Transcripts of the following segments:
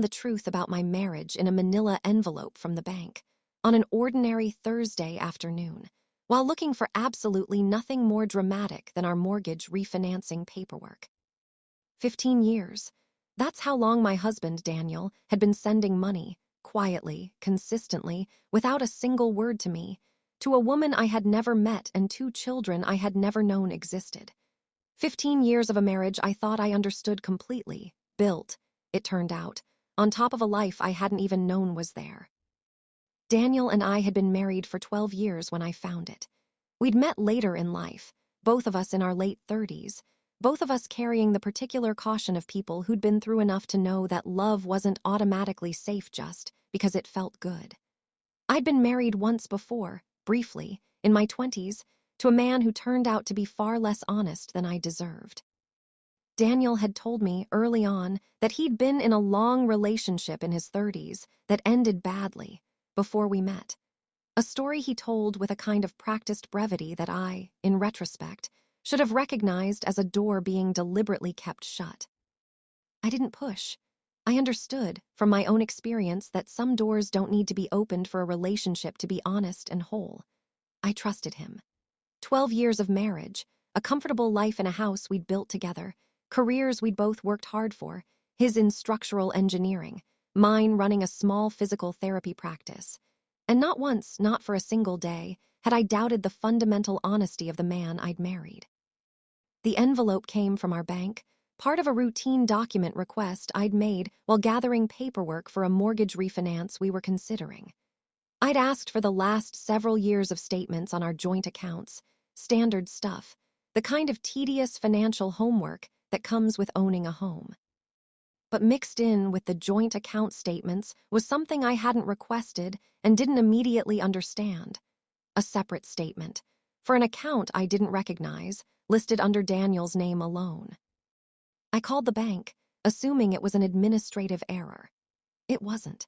the truth about my marriage in a manila envelope from the bank on an ordinary Thursday afternoon, while looking for absolutely nothing more dramatic than our mortgage refinancing paperwork. 15 years. That's how long my husband, Daniel, had been sending money, quietly, consistently, without a single word to me, to a woman I had never met and 2 children I had never known existed. 15 years of a marriage I thought I understood completely, built, it turned out, on top of a life I hadn't even known was there. Daniel and I had been married for 12 years when I found it. We'd met later in life, both of us in our late 30s, both of us carrying the particular caution of people who'd been through enough to know that love wasn't automatically safe just because it felt good. I'd been married once before, briefly, in my 20s, to a man who turned out to be far less honest than I deserved. Daniel had told me early on that he'd been in a long relationship in his 30s that ended badly before we met. A story he told with a kind of practiced brevity that I, in retrospect, should have recognized as a door being deliberately kept shut. I didn't push. I understood, from my own experience, that some doors don't need to be opened for a relationship to be honest and whole. I trusted him. 12 years of marriage, a comfortable life in a house we'd built together, careers we'd both worked hard for, his in structural engineering, mine running a small physical therapy practice. And not once, not for a single day, had I doubted the fundamental honesty of the man I'd married. The envelope came from our bank, part of a routine document request I'd made while gathering paperwork for a mortgage refinance we were considering. I'd asked for the last several years of statements on our joint accounts, standard stuff, the kind of tedious financial homework that comes with owning a home. But mixed in with the joint account statements was something I hadn't requested and didn't immediately understand. A separate statement, for an account I didn't recognize, listed under Daniel's name alone. I called the bank, assuming it was an administrative error. It wasn't.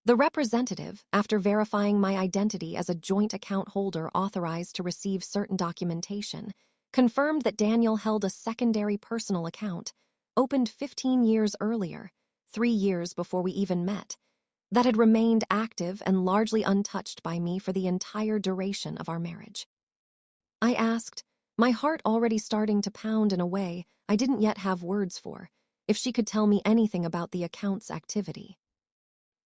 The representative, after verifying my identity as a joint account holder authorized to receive certain documentation, confirmed that Daniel held a secondary personal account, opened 15 years earlier, 3 years before we even met, that had remained active and largely untouched by me for the entire duration of our marriage. I asked, my heart already starting to pound in a way I didn't yet have words for, if she could tell me anything about the account's activity.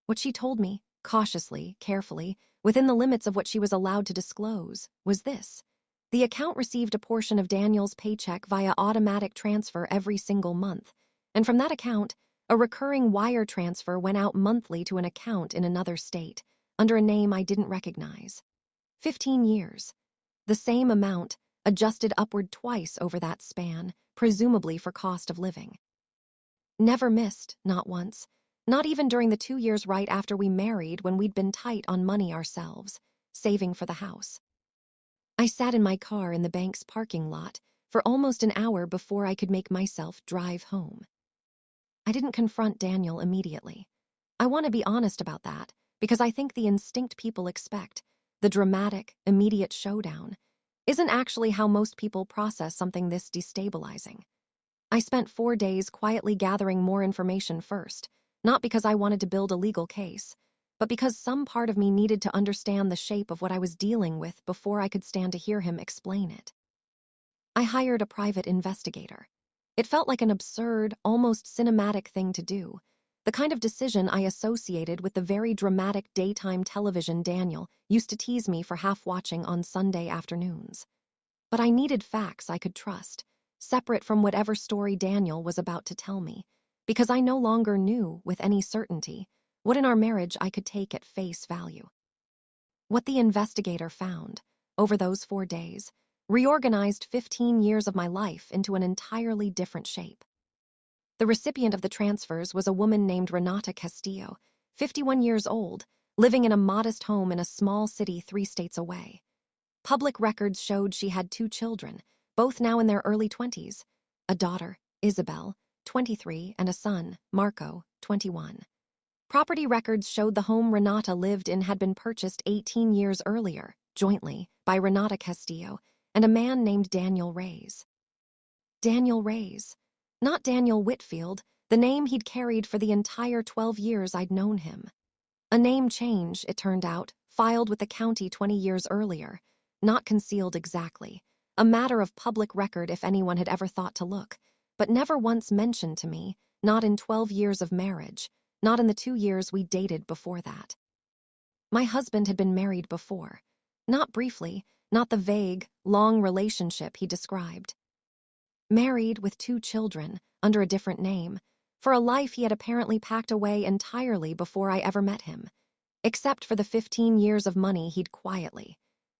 What she told me, cautiously, carefully, within the limits of what she was allowed to disclose, was this. The account received a portion of Daniel's paycheck via automatic transfer every single month, and from that account, a recurring wire transfer went out monthly to an account in another state, under a name I didn't recognize. 15 years. The same amount, adjusted upward twice over that span, presumably for cost of living. Never missed, not once. Not even during the 2 years right after we married when we'd been tight on money ourselves, saving for the house. I sat in my car in the bank's parking lot for almost an hour before I could make myself drive home. I didn't confront Daniel immediately. I want to be honest about that, because I think the instinct people expect, the dramatic, immediate showdown, isn't actually how most people process something this destabilizing. I spent 4 days quietly gathering more information first, not because I wanted to build a legal case, but because some part of me needed to understand the shape of what I was dealing with before I could stand to hear him explain it. I hired a private investigator. It felt like an absurd, almost cinematic thing to do, the kind of decision I associated with the very dramatic daytime television Daniel used to tease me for half-watching on Sunday afternoons. But I needed facts I could trust, separate from whatever story Daniel was about to tell me, because I no longer knew, with any certainty, what in our marriage I could take at face value. What the investigator found, over those 4 days, reorganized 15 years of my life into an entirely different shape. The recipient of the transfers was a woman named Renata Castillo, 51 years old, living in a modest home in a small city 3 states away. Public records showed she had 2 children, both now in their early 20s, a daughter, Isabel, 23, and a son, Marco, 21. Property records showed the home Renata lived in had been purchased 18 years earlier, jointly, by Renata Castillo and a man named Daniel Reyes. Daniel Reyes. Not Daniel Whitfield, the name he'd carried for the entire 12 years I'd known him. A name change, it turned out, filed with the county 20 years earlier, not concealed exactly, a matter of public record if anyone had ever thought to look, but never once mentioned to me, not in 12 years of marriage, not in the 2 years we dated before that. My husband had been married before. Not briefly, not the vague, long relationship he described. Married with 2 children, under a different name, for a life he had apparently packed away entirely before I ever met him, except for the 15 years of money he'd quietly,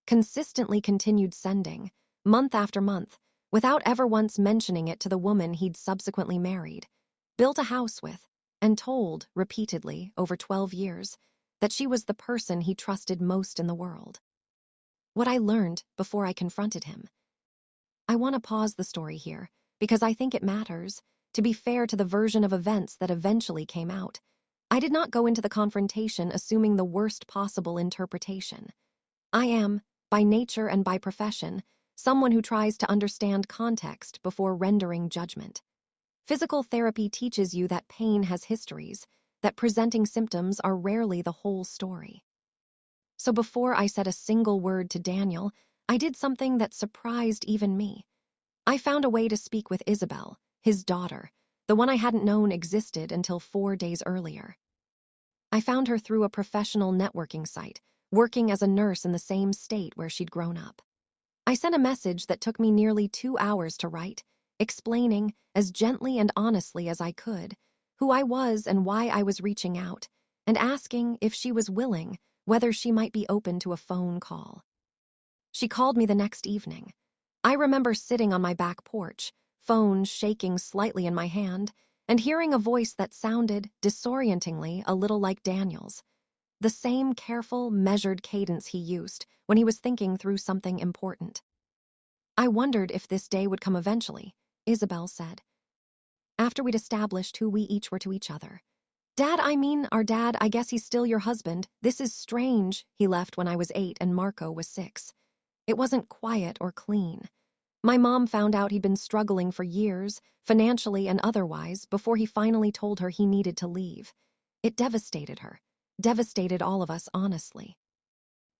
consistently continued sending, month after month, without ever once mentioning it to the woman he'd subsequently married, built a house with, and told, repeatedly, over 12 years, that she was the person he trusted most in the world. What I learned before I confronted him. I want to pause the story here, because I think it matters, to be fair to the version of events that eventually came out. I did not go into the confrontation assuming the worst possible interpretation. I am, by nature and by profession, someone who tries to understand context before rendering judgment. Physical therapy teaches you that pain has histories, that presenting symptoms are rarely the whole story. So before I said a single word to Daniel, I did something that surprised even me. I found a way to speak with Isabel, his daughter, the one I hadn't known existed until 4 days earlier. I found her through a professional networking site, working as a nurse in the same state where she'd grown up. I sent a message that took me nearly 2 hours to write, explaining, as gently and honestly as I could, who I was and why I was reaching out, and asking if she was willing, whether she might be open to a phone call. She called me the next evening. I remember sitting on my back porch, phone shaking slightly in my hand, and hearing a voice that sounded, disorientingly, a little like Daniel's. The same careful, measured cadence he used when he was thinking through something important. I wondered if this day would come eventually, Isabel said, after we'd established who we each were to each other. Dad, I mean, our dad, I guess he's still your husband. This is strange. He left when I was 8 and Marco was 6. It wasn't quiet or clean. My mom found out he'd been struggling for years, financially and otherwise, before he finally told her he needed to leave. It devastated her, devastated all of us, honestly.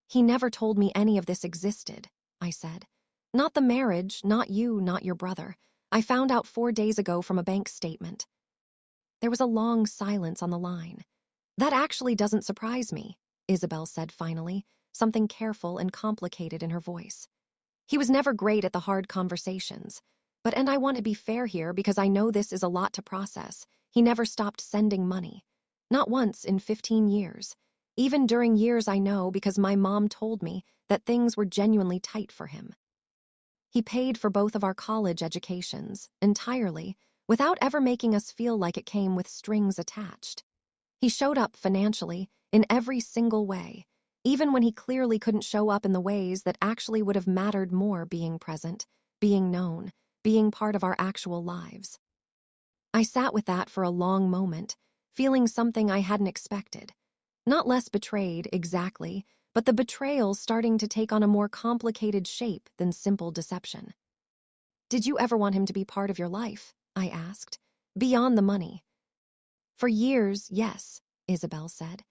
He never told me any of this existed, I said. Not the marriage, not you, not your brother. I found out 4 days ago from a bank statement. There was a long silence on the line. That actually doesn't surprise me, Isabel said finally, something careful and complicated in her voice. He was never great at the hard conversations. And I want to be fair here because I know this is a lot to process. He never stopped sending money. Not once in 15 years. Even during years I know because my mom told me that things were genuinely tight for him. He paid for both of our college educations, entirely, without ever making us feel like it came with strings attached. He showed up financially, in every single way, even when he clearly couldn't show up in the ways that actually would have mattered more: being present, being known, being part of our actual lives. I sat with that for a long moment, feeling something I hadn't expected. Not less betrayed, exactly, but the betrayal starting to take on a more complicated shape than simple deception. Did you ever want him to be part of your life? I asked. Beyond the money. For years, yes, Isabel said.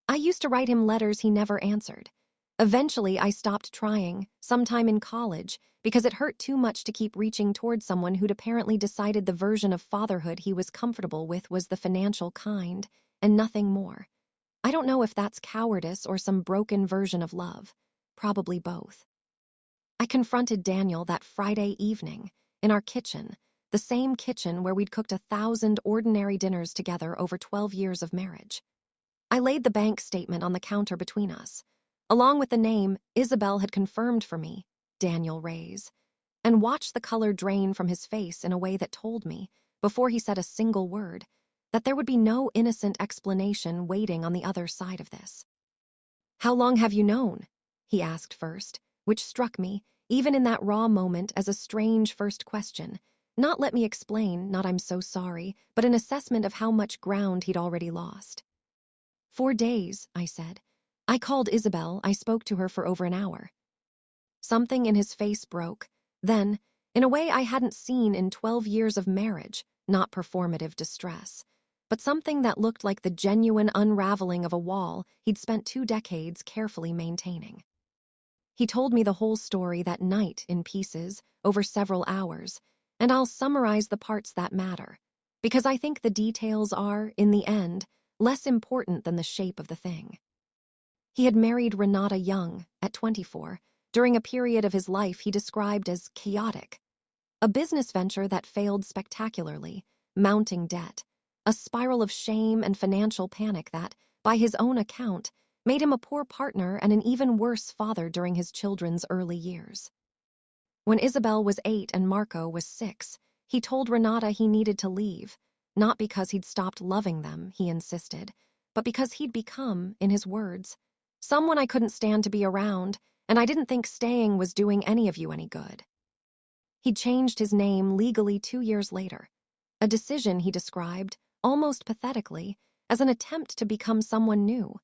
I used to write him letters he never answered. Eventually, I stopped trying, sometime in college, because it hurt too much to keep reaching toward someone who'd apparently decided the version of fatherhood he was comfortable with was the financial kind, and nothing more. I don't know if that's cowardice or some broken version of love. Probably both. I confronted Daniel that Friday evening, in our kitchen, the same kitchen where we'd cooked 1,000 ordinary dinners together over 12 years of marriage. I laid the bank statement on the counter between us, along with the name Isabel had confirmed for me, Daniel Reyes, and watched the color drain from his face in a way that told me, before he said a single word, that there would be no innocent explanation waiting on the other side of this. How long have you known? He asked first, which struck me, even in that raw moment, as a strange first question. Not let me explain, not I'm so sorry, but an assessment of how much ground he'd already lost. 4 days, I said. I called Isabel, I spoke to her for over an hour. Something in his face broke. Then, in a way I hadn't seen in 12 years of marriage, not performative distress, but something that looked like the genuine unraveling of a wall he'd spent 2 decades carefully maintaining. He told me the whole story that night in pieces, over several hours, and I'll summarize the parts that matter, because I think the details are, in the end, less important than the shape of the thing. He had married Renata Young, at 24, during a period of his life he described as chaotic. A business venture that failed spectacularly, mounting debt, a spiral of shame and financial panic that, by his own account, made him a poor partner and an even worse father during his children's early years. When Isabel was 8 and Marco was 6, he told Renata he needed to leave, not because he'd stopped loving them, he insisted, but because he'd become, in his words, someone I couldn't stand to be around, and I didn't think staying was doing any of you any good. He'd changed his name legally 2 years later, a decision he described, almost pathetically, as an attempt to become someone new,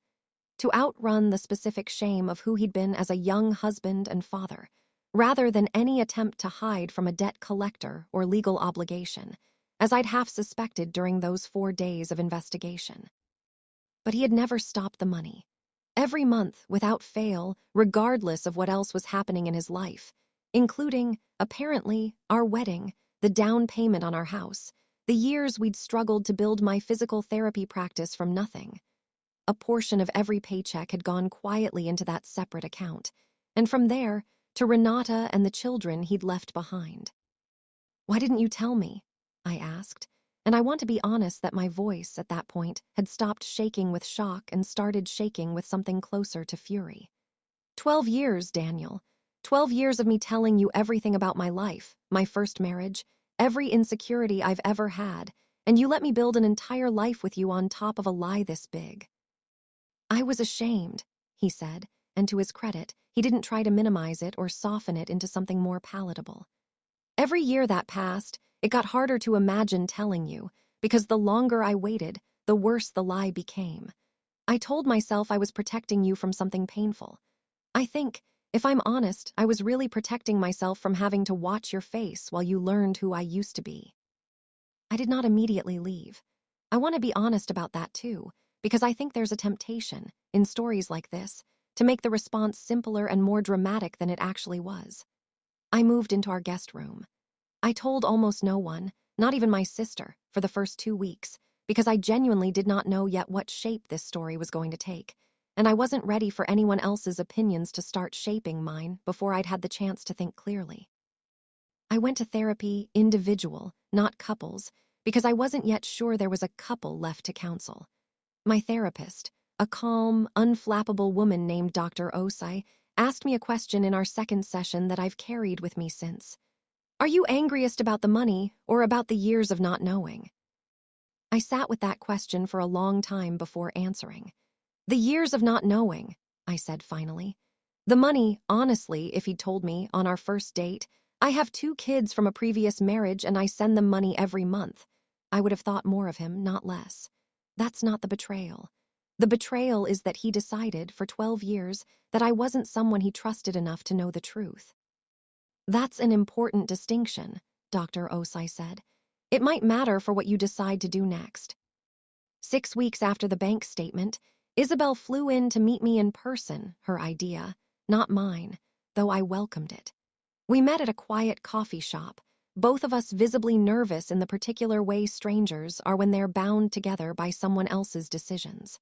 to outrun the specific shame of who he'd been as a young husband and father, rather than any attempt to hide from a debt collector or legal obligation, as I'd half suspected during those 4 days of investigation. But he had never stopped the money. Every month, without fail, regardless of what else was happening in his life, including, apparently, our wedding, the down payment on our house, the years we'd struggled to build my physical therapy practice from nothing. A portion of every paycheck had gone quietly into that separate account, and from there, to Renata and the children he'd left behind. "Why didn't you tell me?" I asked, and I want to be honest that my voice, at that point, had stopped shaking with shock and started shaking with something closer to fury. 12 years, Daniel. 12 years of me telling you everything about my life, my first marriage, every insecurity I've ever had, and you let me build an entire life with you on top of a lie this big. I was ashamed, he said, and to his credit, he didn't try to minimize it or soften it into something more palatable. Every year that passed, it got harder to imagine telling you, because the longer I waited, the worse the lie became. I told myself I was protecting you from something painful. I think, if I'm honest, I was really protecting myself from having to watch your face while you learned who I used to be. I did not immediately leave. I want to be honest about that too, because I think there's a temptation, in stories like this, to make the response simpler and more dramatic than it actually was. I moved into our guest room. I told almost no one, not even my sister, for the first 2 weeks, because I genuinely did not know yet what shape this story was going to take, and I wasn't ready for anyone else's opinions to start shaping mine before I'd had the chance to think clearly. I went to therapy individual, not couples, because I wasn't yet sure there was a couple left to counsel. My therapist, a calm, unflappable woman named Dr. Osai, asked me a question in our second session that I've carried with me since. "Are you angriest about the money or about the years of not knowing?" I sat with that question for a long time before answering. "The years of not knowing," I said finally. "The money, honestly, if he'd told me on our first date, I have 2 kids from a previous marriage and I send them money every month, I would have thought more of him, not less. That's not the betrayal. The betrayal is that he decided, for 12 years, that I wasn't someone he trusted enough to know the truth." "That's an important distinction," Dr. Osai said. "It might matter for what you decide to do next." 6 weeks after the bank statement, Isabel flew in to meet me in person, her idea, not mine, though I welcomed it. We met at a quiet coffee shop, both of us visibly nervous in the particular way strangers are when they're bound together by someone else's decisions.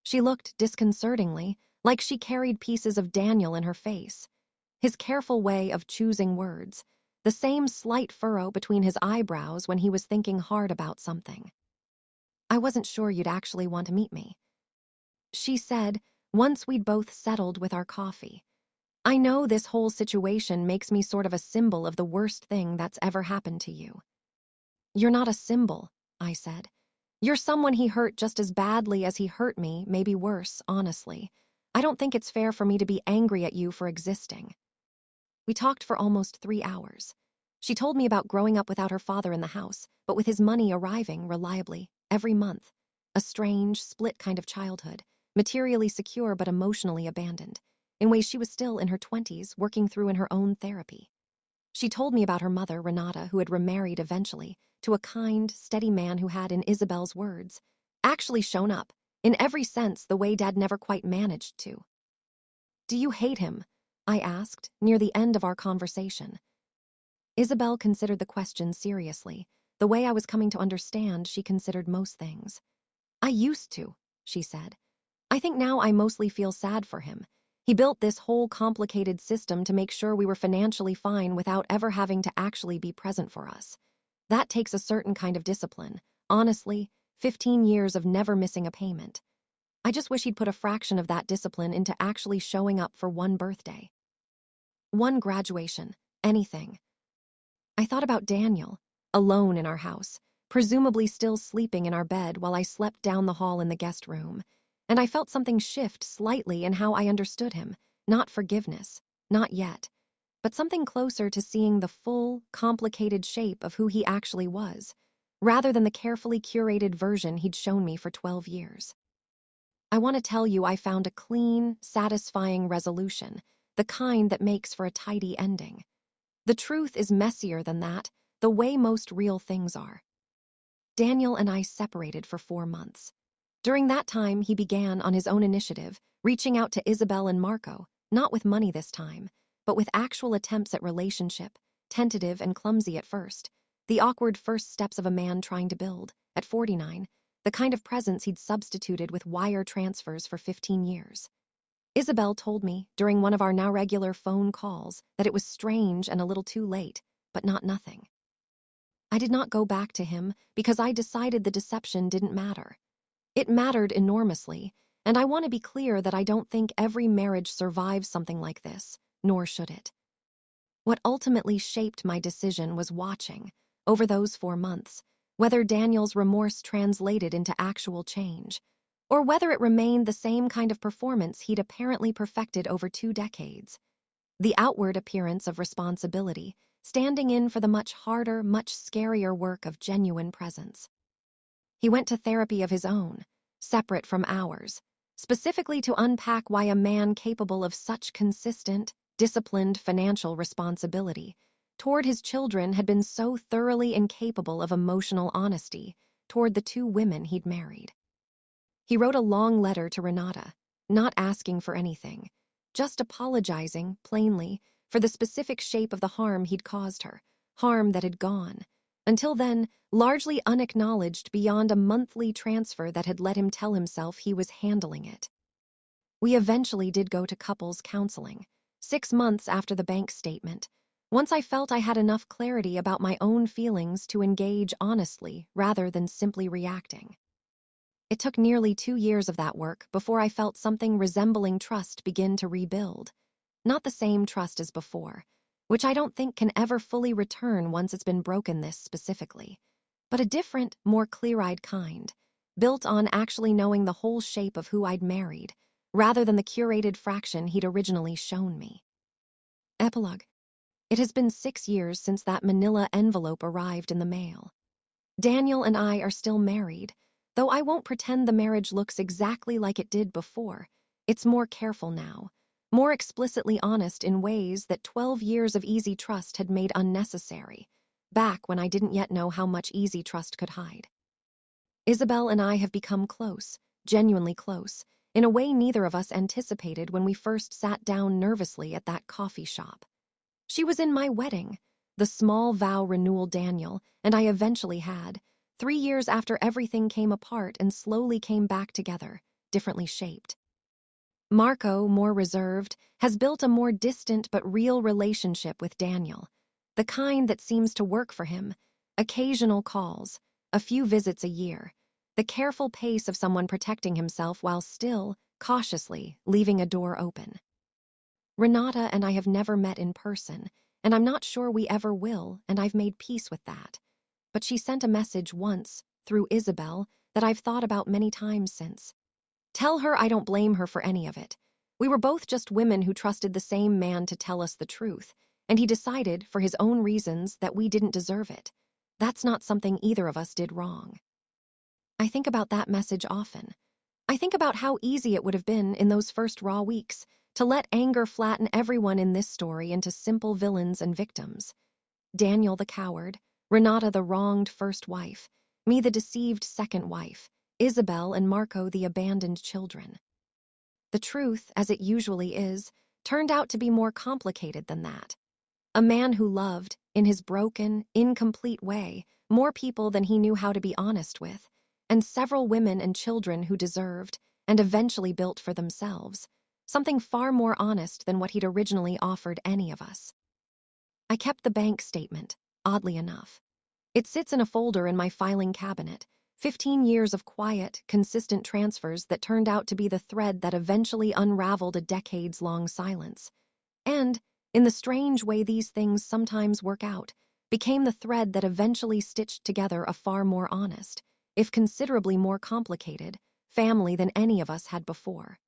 She looked disconcertingly like she carried pieces of Daniel in her face. His careful way of choosing words, the same slight furrow between his eyebrows when he was thinking hard about something. "I wasn't sure you'd actually want to meet me," she said, once we'd both settled with our coffee. "I know this whole situation makes me sort of a symbol of the worst thing that's ever happened to you." "You're not a symbol," I said. "You're someone he hurt just as badly as he hurt me, maybe worse, honestly. I don't think it's fair for me to be angry at you for existing." We talked for almost 3 hours. She told me about growing up without her father in the house, but with his money arriving reliably, every month. A strange, split kind of childhood, materially secure but emotionally abandoned, in ways she was still in her 20s, working through in her own therapy. She told me about her mother, Renata, who had remarried eventually, to a kind, steady man who had, in Isabel's words, actually shown up, in every sense the way Dad never quite managed to. "Do you hate him?" I asked, near the end of our conversation. Isabel considered the question seriously, the way I was coming to understand she considered most things. "I used to," she said. "I think now I mostly feel sad for him. He built this whole complicated system to make sure we were financially fine without ever having to actually be present for us. That takes a certain kind of discipline. Honestly, 15 years of never missing a payment. I just wish he'd put a fraction of that discipline into actually showing up for one birthday. One graduation. Anything." I thought about Daniel, alone in our house, presumably still sleeping in our bed while I slept down the hall in the guest room, and I felt something shift slightly in how I understood him. Not forgiveness, not yet, but something closer to seeing the full, complicated shape of who he actually was, rather than the carefully curated version he'd shown me for 12 years. I want to tell you I found a clean, satisfying resolution, the kind that makes for a tidy ending. The truth is messier than that, the way most real things are. Daniel and I separated for 4 months. During that time, he began, on his own initiative, reaching out to Isabel and Marco, not with money this time, but with actual attempts at relationship, tentative and clumsy at first, the awkward first steps of a man trying to build, at 49, the kind of presence he'd substituted with wire transfers for 15 years. Isabel told me, during one of our now regular phone calls, that it was strange and a little too late, but not nothing. I did not go back to him because I decided the deception didn't matter. It mattered enormously, and I want to be clear that I don't think every marriage survives something like this, nor should it. What ultimately shaped my decision was watching, over those 4 months, whether Daniel's remorse translated into actual change, or whether it remained the same kind of performance he'd apparently perfected over 2 decades. The outward appearance of responsibility, standing in for the much harder, much scarier work of genuine presence. He went to therapy of his own, separate from ours, specifically to unpack why a man capable of such consistent, disciplined financial responsibility toward his children had been so thoroughly incapable of emotional honesty toward the 2 women he'd married. He wrote a long letter to Renata, not asking for anything, just apologizing, plainly, for the specific shape of the harm he'd caused her, harm that had gone, until then, largely unacknowledged beyond a monthly transfer that had let him tell himself he was handling it. We eventually did go to couples counseling, 6 months after the bank statement, once I felt I had enough clarity about my own feelings to engage honestly rather than simply reacting. It took nearly 2 years of that work before I felt something resembling trust begin to rebuild. Not the same trust as before, which I don't think can ever fully return once it's been broken this specifically, but a different, more clear-eyed kind, built on actually knowing the whole shape of who I'd married, rather than the curated fraction he'd originally shown me. Epilogue. It has been 6 years since that manila envelope arrived in the mail. Daniel and I are still married, though I won't pretend the marriage looks exactly like it did before. It's more careful now, more explicitly honest in ways that 12 years of easy trust had made unnecessary, back when I didn't yet know how much easy trust could hide. Isabel and I have become close, genuinely close, in a way neither of us anticipated when we first sat down nervously at that coffee shop. She was in my wedding, the small vow renewal Daniel and I eventually had, 3 years after everything came apart and slowly came back together, differently shaped. Marco, more reserved, has built a more distant but real relationship with Daniel, the kind that seems to work for him, occasional calls, a few visits a year, the careful pace of someone protecting himself while still, cautiously, leaving a door open. Renata and I have never met in person, and I'm not sure we ever will, and I've made peace with that. But she sent a message once, through Isabel, that I've thought about many times since. Tell her I don't blame her for any of it. We were both just women who trusted the same man to tell us the truth, and he decided, for his own reasons, that we didn't deserve it. That's not something either of us did wrong. I think about that message often. I think about how easy it would have been in those first raw weeks to let anger flatten everyone in this story into simple villains and victims. Daniel the coward, Renata the wronged first wife, me the deceived second wife, Isabel and Marco the abandoned children. The truth, as it usually is, turned out to be more complicated than that. A man who loved, in his broken, incomplete way, more people than he knew how to be honest with, and several women and children who deserved, and eventually built for themselves, something far more honest than what he'd originally offered any of us. I kept the bank statement, oddly enough. It sits in a folder in my filing cabinet, 15 years of quiet, consistent transfers that turned out to be the thread that eventually unraveled a decades-long silence. And, in the strange way these things sometimes work out, became the thread that eventually stitched together a far more honest, if considerably more complicated, family than any of us had before.